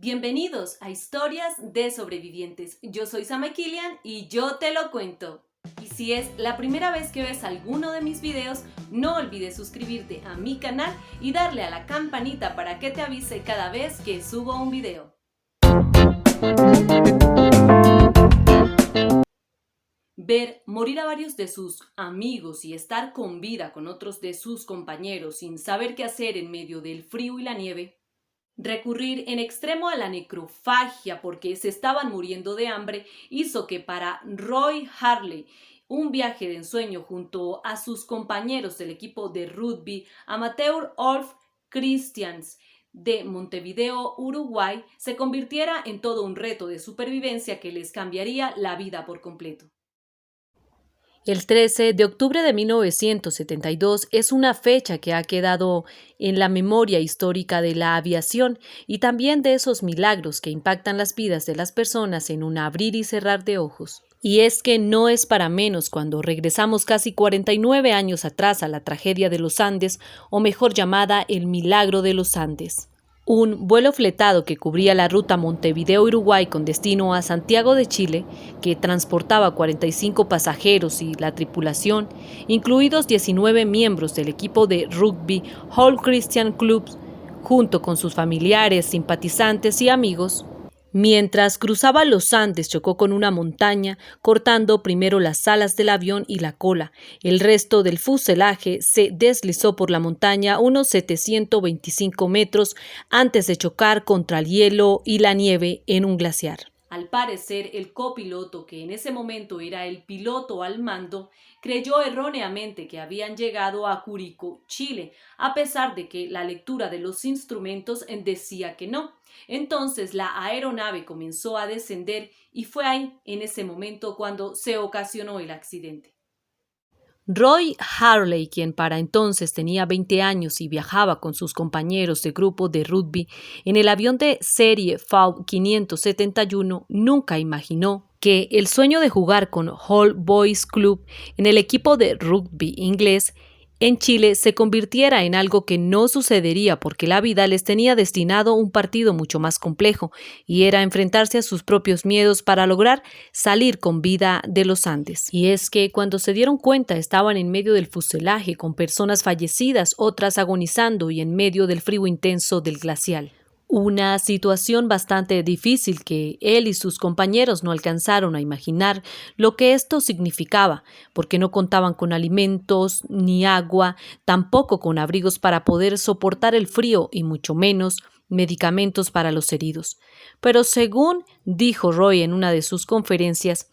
Bienvenidos a Historias de Sobrevivientes. Yo soy Sama Kilian y yo te lo cuento. Y si es la primera vez que ves alguno de mis videos, no olvides suscribirte a mi canal y darle a la campanita para que te avise cada vez que subo un video. Ver morir a varios de sus amigos y estar con vida con otros de sus compañeros sin saber qué hacer en medio del frío y la nieve. Recurrir en extremo a la necrofagia porque se estaban muriendo de hambre hizo que para Roy Harley un viaje de ensueño junto a sus compañeros del equipo de rugby amateur Ulf Christians de Montevideo, Uruguay, se convirtiera en todo un reto de supervivencia que les cambiaría la vida por completo. El 13 de octubre de 1972 es una fecha que ha quedado en la memoria histórica de la aviación y también de esos milagros que impactan las vidas de las personas en un abrir y cerrar de ojos. Y es que no es para menos cuando regresamos casi 49 años atrás a la tragedia de los Andes, o mejor llamada el Milagro de los Andes. Un vuelo fletado que cubría la ruta Montevideo-Uruguay con destino a Santiago de Chile, que transportaba 45 pasajeros y la tripulación, incluidos 19 miembros del equipo de rugby Hull Christian Club, junto con sus familiares, simpatizantes y amigos. Mientras cruzaba los Andes chocó con una montaña, cortando primero las alas del avión y la cola. El resto del fuselaje se deslizó por la montaña unos 725 metros antes de chocar contra el hielo y la nieve en un glaciar. Al parecer, el copiloto, que en ese momento era el piloto al mando, creyó erróneamente que habían llegado a Curicó, Chile, a pesar de que la lectura de los instrumentos decía que no. Entonces la aeronave comenzó a descender y fue ahí, en ese momento, cuando se ocasionó el accidente. Roy Harley, quien para entonces tenía 20 años y viajaba con sus compañeros de grupo de rugby en el avión de serie FAU 571, nunca imaginó que el sueño de jugar con Hull Boys Club en el equipo de rugby inglés en Chile se convirtiera en algo que no sucedería porque la vida les tenía destinado un partido mucho más complejo y era enfrentarse a sus propios miedos para lograr salir con vida de los Andes. Y es que cuando se dieron cuenta estaban en medio del fuselaje con personas fallecidas, otras agonizando y en medio del frío intenso del glacial. Una situación bastante difícil que él y sus compañeros no alcanzaron a imaginar lo que esto significaba, porque no contaban con alimentos ni agua, tampoco con abrigos para poder soportar el frío y mucho menos medicamentos para los heridos. Pero según dijo Roy en una de sus conferencias,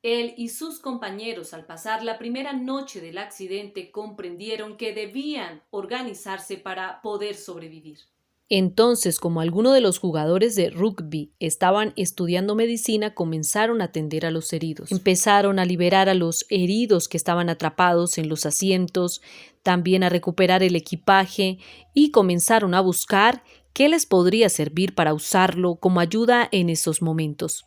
él y sus compañeros, al pasar la primera noche del accidente, comprendieron que debían organizarse para poder sobrevivir. Entonces, como algunos de los jugadores de rugby estaban estudiando medicina, comenzaron a atender a los heridos. Empezaron a liberar a los heridos que estaban atrapados en los asientos, también a recuperar el equipaje y comenzaron a buscar qué les podría servir para usarlo como ayuda en esos momentos.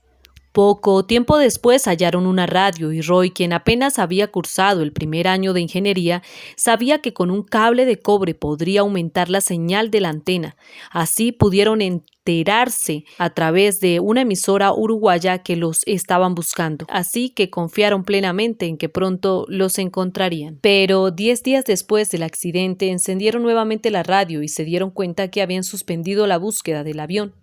Poco tiempo después hallaron una radio y Roy, quien apenas había cursado el primer año de ingeniería, sabía que con un cable de cobre podría aumentar la señal de la antena. Así pudieron enterarse a través de una emisora uruguaya que los estaban buscando. Así que confiaron plenamente en que pronto los encontrarían. Pero 10 días después del accidente encendieron nuevamente la radio y se dieron cuenta que habían suspendido la búsqueda del avión.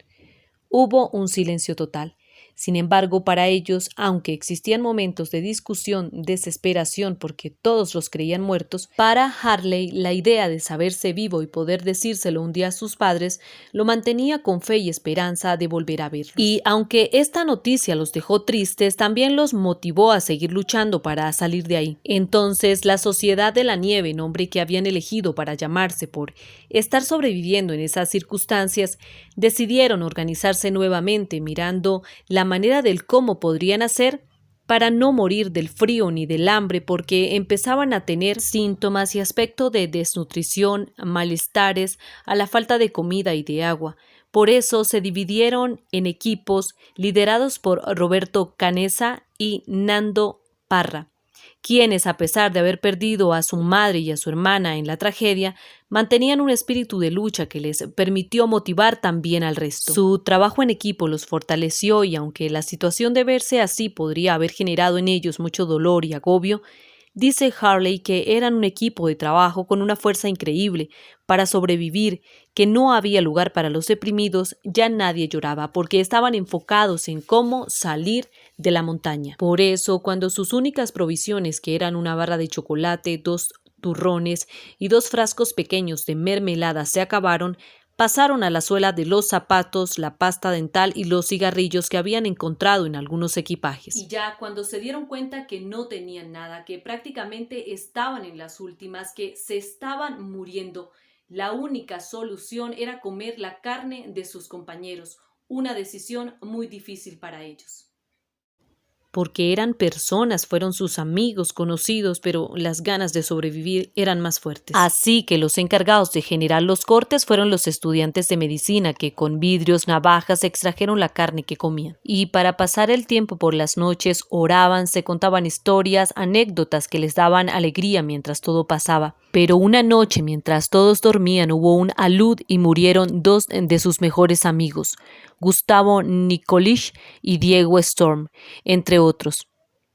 Hubo un silencio total. Sin embargo, para ellos, aunque existían momentos de discusión, desesperación porque todos los creían muertos, para Harley la idea de saberse vivo y poder decírselo un día a sus padres lo mantenía con fe y esperanza de volver a verlos. Y aunque esta noticia los dejó tristes, también los motivó a seguir luchando para salir de ahí. Entonces, la Sociedad de la Nieve, nombre que habían elegido para llamarse por estar sobreviviendo en esas circunstancias, decidieron organizarse nuevamente mirando la manera del cómo podrían hacer para no morir del frío ni del hambre porque empezaban a tener síntomas y aspecto de desnutrición, malestares, a la falta de comida y de agua. Por eso se dividieron en equipos liderados por Roberto Canessa y Nando Parra, quienes, a pesar de haber perdido a su madre y a su hermana en la tragedia, mantenían un espíritu de lucha que les permitió motivar también al resto. Su trabajo en equipo los fortaleció y aunque la situación de verse así podría haber generado en ellos mucho dolor y agobio, dice Harley que eran un equipo de trabajo con una fuerza increíble para sobrevivir, que no había lugar para los deprimidos, ya nadie lloraba porque estaban enfocados en cómo salir de la montaña. Por eso, cuando sus únicas provisiones, que eran una barra de chocolate, 2 turrones y 2 frascos pequeños de mermelada se acabaron, pasaron a la suela de los zapatos, la pasta dental y los cigarrillos que habían encontrado en algunos equipajes. Y ya cuando se dieron cuenta que no tenían nada, que prácticamente estaban en las últimas, que se estaban muriendo, la única solución era comer la carne de sus compañeros, una decisión muy difícil para ellos. Porque eran personas, fueron sus amigos, conocidos, pero las ganas de sobrevivir eran más fuertes. Así que los encargados de generar los cortes fueron los estudiantes de medicina que con vidrios, navajas extrajeron la carne que comían. Y para pasar el tiempo por las noches oraban, se contaban historias, anécdotas que les daban alegría mientras todo pasaba. Pero una noche, mientras todos dormían, hubo un alud y murieron 2 de sus mejores amigos, Gustavo Nikolic y Diego Storm, entre otros.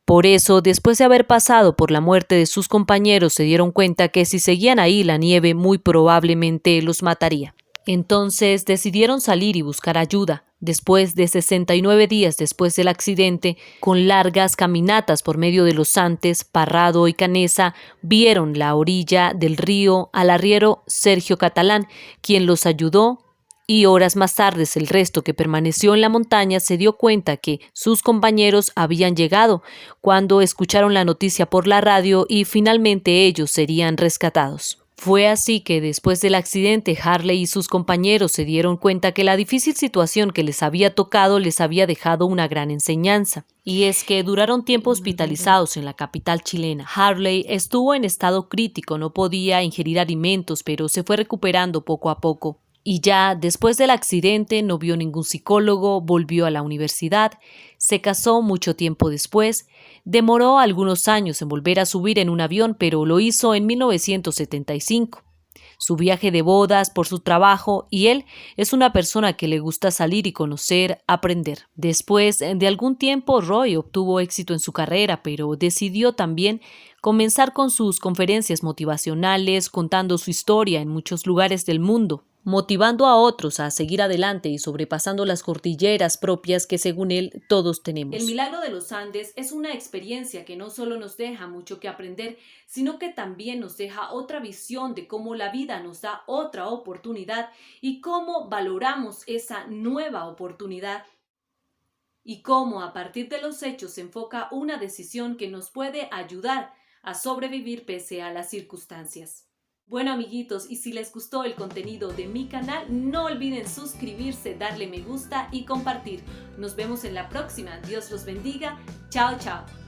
Por eso, después de haber pasado por la muerte de sus compañeros, se dieron cuenta que si seguían ahí, la nieve muy probablemente los mataría. Entonces decidieron salir y buscar ayuda. Después de 69 días después del accidente, con largas caminatas por medio de los Andes, Parrado y Canesa, vieron la orilla del río al arriero Sergio Catalán, quien los ayudó, y horas más tarde el resto que permaneció en la montaña se dio cuenta que sus compañeros habían llegado cuando escucharon la noticia por la radio y finalmente ellos serían rescatados. Fue así que después del accidente Harley y sus compañeros se dieron cuenta que la difícil situación que les había tocado les había dejado una gran enseñanza. Y es que duraron tiempo hospitalizados en la capital chilena. Harley estuvo en estado crítico, no podía ingerir alimentos, pero se fue recuperando poco a poco. Y ya después del accidente no vio ningún psicólogo, volvió a la universidad, se casó mucho tiempo después, demoró algunos años en volver a subir en un avión, pero lo hizo en 1975. Su viaje de bodas, por su trabajo, y él es una persona que le gusta salir y conocer, aprender. Después de algún tiempo, Roy obtuvo éxito en su carrera, pero decidió también comenzar con sus conferencias motivacionales, contando su historia en muchos lugares del mundo, motivando a otros a seguir adelante y sobrepasando las cordilleras propias que según él todos tenemos. El milagro de los Andes es una experiencia que no solo nos deja mucho que aprender, sino que también nos deja otra visión de cómo la vida nos da otra oportunidad y cómo valoramos esa nueva oportunidad y cómo a partir de los hechos se enfoca una decisión que nos puede ayudar a sobrevivir pese a las circunstancias. Bueno, amiguitos, y si les gustó el contenido de mi canal, no olviden suscribirse, darle me gusta y compartir. Nos vemos en la próxima. Dios los bendiga. Chao, chao.